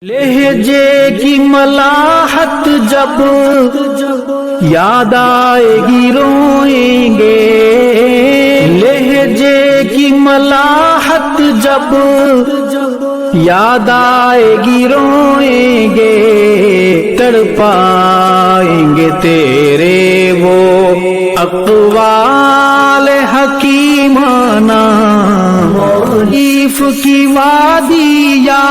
لہجے کی ملاحت جب یاد آئے گی روئیں گے، لہجے کی ملاحت جب یاد آئے گی روئیں گے، تڑپائیں گے تیرے وہ اقوال حکیمانہ، تعریف کی وادی یا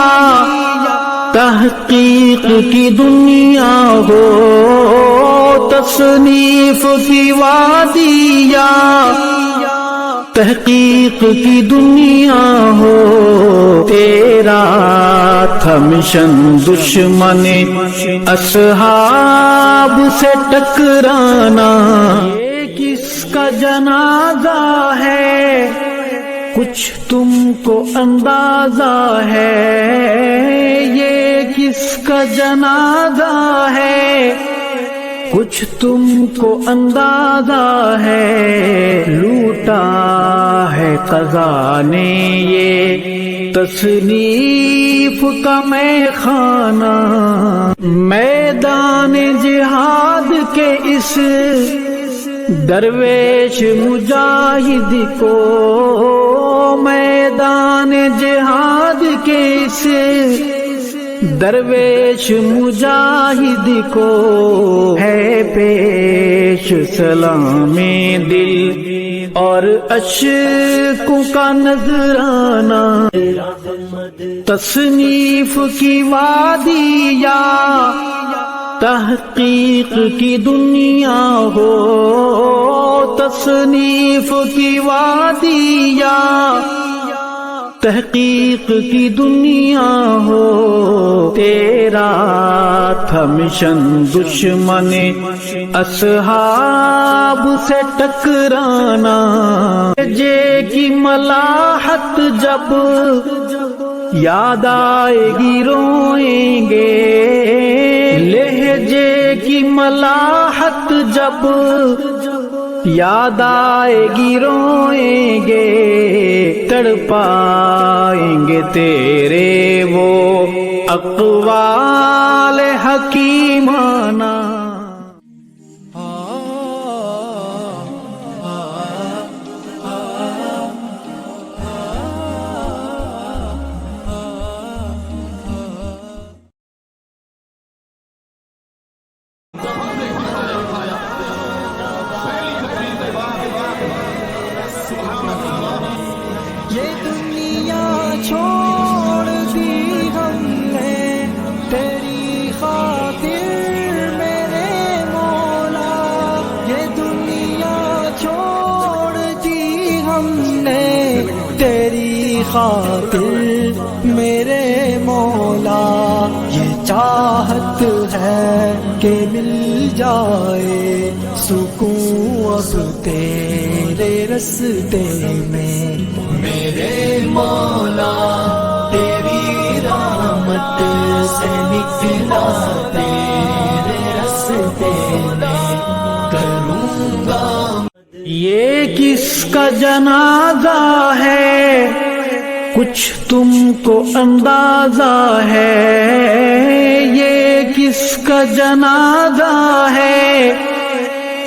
تحقیق کی دنیا ہو، تصنیف کی وادی یا تحقیق کی دنیا ہو، تیرا تھا مشن دشمن اصحاب سے ٹکرانا، یہ کس کا جنازہ ہے کچھ تم کو اندازہ ہے، یہ کس کا جنازہ ہے کچھ تم کو اندازہ ہے، لوٹا ہے قضا نے یہ تصنیف کا میخانہ، میدان جہاد کے اس درویش مجاہد کو، میدان جہاد کے اس درویش مجاہد کو ہے پیش سلام دل اور اشکوں کا نذرانہ، تصنیف کی وادی یا تحقیق کی دنیا ہو، تصنیف کی وادی یا تحقیق کی دنیا ہو، تیرا تھا مشن دشمن اصحاب سے ٹکرانا، لہجے کی ملاحت جب یاد آئے گی روئیں گے، لہجے کی ملاحت جب یاد آئے گی روئیں گے، تڑپائیں گے تیرے وہ اقوال حکیمانہ۔ یہ دنیا چھوڑ دی ہم نے تیری خاطر میرے مولا، یہ دنیا چھوڑ دی ہم نے تیری خاطر میرے مولا، یہ چاہت ہے کہ مل جائے سکون اب تیرے رستے میں میرے مولا، تیری رحمت سے نکلا تیرے رستے میں کروں گا۔ یہ کس کا جنازہ ہے کچھ تم کو اندازہ ہے، یہ کس کا جنازہ ہے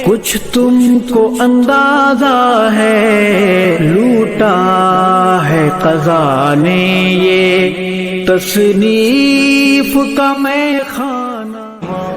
کچھ تم کو اندازہ ہے، لوٹا ہے قضا نے یہ تصنیف کا میخانہ۔